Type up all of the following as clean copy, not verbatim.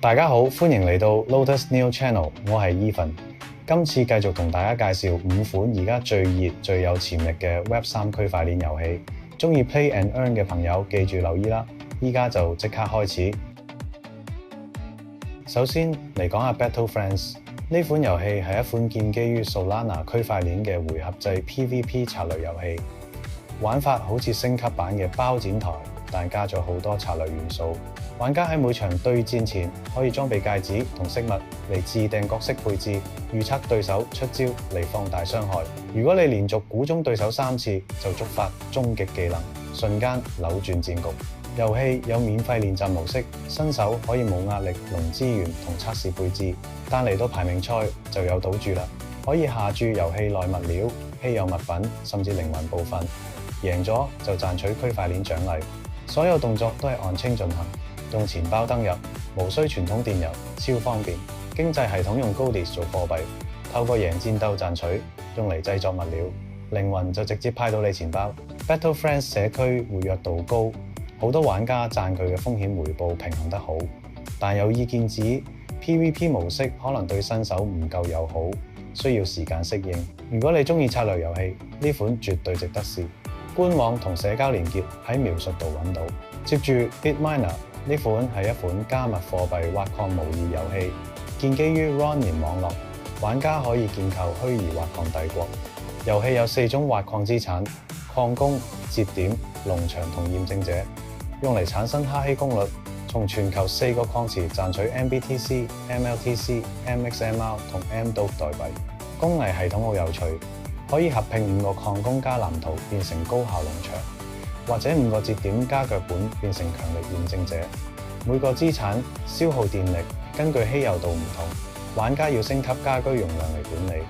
大家好，歡迎嚟到 Lotus Neo Channel， 我係 Ethan。今次繼續同大家介紹5款而家最熱、最有潛力嘅 Web3 區塊鏈遊戲。鍾意 Play and Earn 嘅朋友記住留意啦！依家就即刻開始。首先嚟講下 Battle Friends， 呢款遊戲係一款建基於 Solana 區塊鏈嘅回合制 PVP 策略遊戲。玩法好似升級版嘅包剪台，但加咗好多策略元素。玩家喺每場對戰前可以裝備戒指同飾物嚟自訂角色配置，預測對手出招嚟放大傷害。如果你連續估中對手3次，就觸發終極技能，瞬間扭轉戰局。遊戲有免費練習模式，新手可以冇壓力農資源同測試配置，但嚟到排名賽就有賭注啦，可以下注遊戲內物料、稀有物品甚至靈魂部分，贏咗就賺取區塊鏈獎勵。所有動作都係按清進行。用錢包登入，無需傳統電郵，超方便。經濟系統用 Goodies 做貨幣，透過贏戰鬥賺取，用嚟製作物料。靈魂就直接派到你錢包。Battle Friends 社區活躍度高，好多玩家讚佢嘅風險回報平衡得好。但有意見指 PVP 模式可能對新手唔夠友好，需要時間適應。如果你鍾意策略遊戲，呢款絕對值得試。官網同社交連結喺描述度揾到。接住 BitMiner。呢款係一款加密貨幣挖礦模擬遊戲，建基於 Ronin 網絡，玩家可以建構虛擬挖礦帝國。遊戲有4種挖礦資產：礦工、節點、農場同驗證者，用嚟產生哈希功率，從全球4個礦池賺取 MBTC、MLTC、MXMR 同 MDOT 代幣。工藝系統好有趣，可以合併5個礦工加藍圖變成高效農場。或者5個節點加腳本變成強力驗證者，每個資產消耗電力根據稀有度唔同，玩家要升級家居容量嚟管理。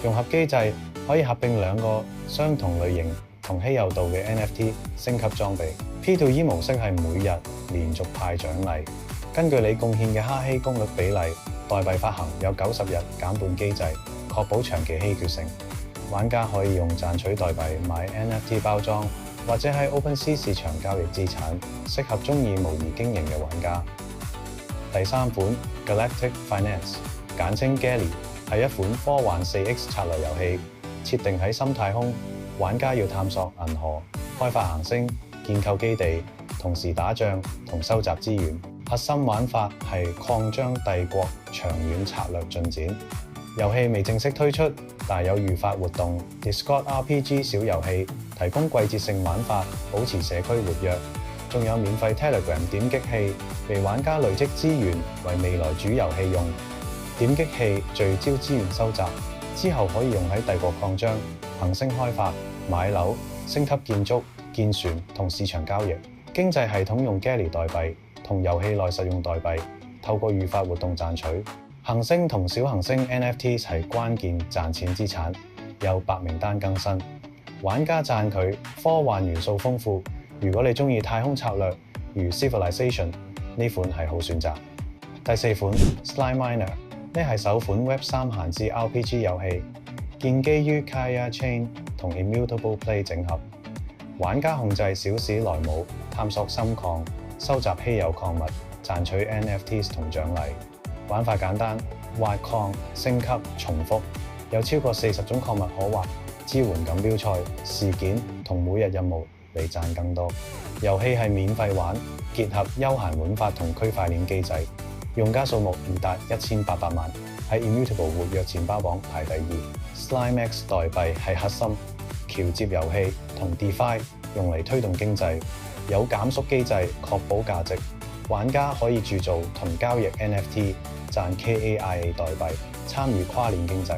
融合機制可以合併2個相同類型同稀有度嘅 NFT 升級裝備。P2E 模式係每日連續派獎勵，根據你貢獻嘅哈希功率比例，代幣發行有90日減半機制，確保長期稀缺性。玩家可以用賺取代幣買 NFT 包裝。或者喺 OpenSea 市場交易資產，適合鍾意模擬經營嘅玩家。第3款 Galactic Finance， 簡稱 Gali， 係一款科幻 4X 策略遊戲，設定喺深太空，玩家要探索銀河、開發行星、建構基地，同時打仗同收集資源。核心玩法係擴張帝國長遠策略進展。遊戲未正式推出，但有預發活動 Discord RPG 小遊戲，提供季節性玩法，保持社區活躍。仲有免費 Telegram 點擊器，俾玩家累積資源，為未來主遊戲用。點擊器聚焦資源收集，之後可以用喺帝國擴張、行星開發、買樓、升級建築、建船同市場交易。經濟系統用 Gali 代幣同遊戲內實用代幣，透過預發活動賺取。行星同小行星 NFT 係關鍵賺錢資產，有白名單更新。玩家讚佢科幻元素豐富，如果你鍾意太空策略，如 Civilization， 呢款係好選擇。第4款 Slime Miner， 呢係首款 Web3 閒置 RPG 遊戲，建基於 Kaya Chain 同 Immutable Play 整合。玩家控制小史萊姆，探索深礦，收集稀有礦物，賺取 NFTs 同獎勵。玩法簡單，挖礦、升級、重複，有超過40種礦物可挖，支援錦標賽、事件同每日任務嚟賺更多。遊戲係免費玩，結合休閒玩法同區塊鏈機制，用家數目已達1800萬，喺 Immutable 活躍錢包榜排第2。SlimeX 代幣係核心，橋接遊戲同 DeFi 用嚟推動經濟，有減縮機制確保價值。玩家可以鑄造同交易 NFT， 賺 KAIA 代幣，參與跨鏈經濟。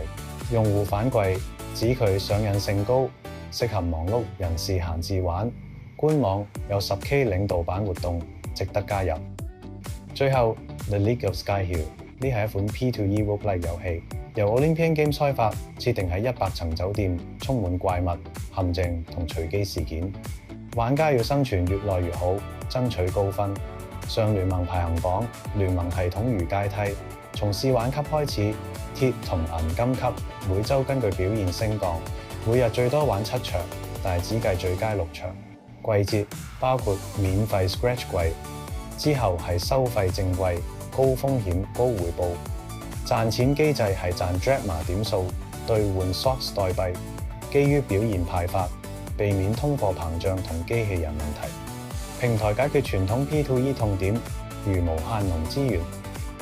用戶反饋指佢上癮性高，適合忙碌人士閒置玩。官網有10K 領導版活動，值得加入。最後 The League of Skyhill， 呢係一款 P2E roguelike 遊戲，由 Olympian Games 開發，設定喺100層酒店，充滿怪物、陷阱同隨機事件。玩家要生存越來越好，爭取高分。上聯盟排行榜，聯盟系統如階梯，從試玩級開始，鐵同銀金級，每週根據表現升降，每日最多玩7場，但係只計最佳6場。季節包括免費 Scratch 季，之後係收費正季，高風險高回報。賺錢機制係賺 Drachma 點數兌換 SOX 代幣，基於表現派發，避免通貨膨脹同機器人問題。平台解決傳統 P2E 痛點，如無限龍資源，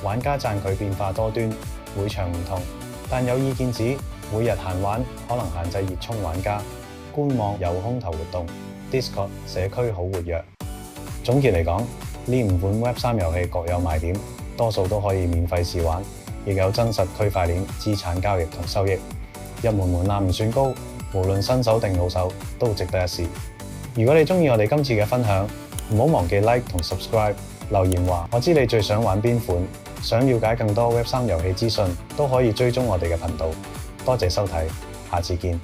玩家讚佢變化多端，每場唔同。但有意見指，每日限玩可能限制熱衷玩家。官網有空投活動 ，Discord 社區好活躍。總結嚟講，呢5款 Web3 遊戲各有賣點，多數都可以免費試玩，亦有真實區塊鏈資產交易同收益。入門門檻唔算高，無論新手定老手都值得一試。如果你鍾意我哋今次嘅分享，唔好忘記 Like 同 Subscribe， 留言話我知你最想玩邊款。想了解更多 Web3 遊戲資訊，都可以追蹤我哋嘅頻道。多謝收睇，下次見。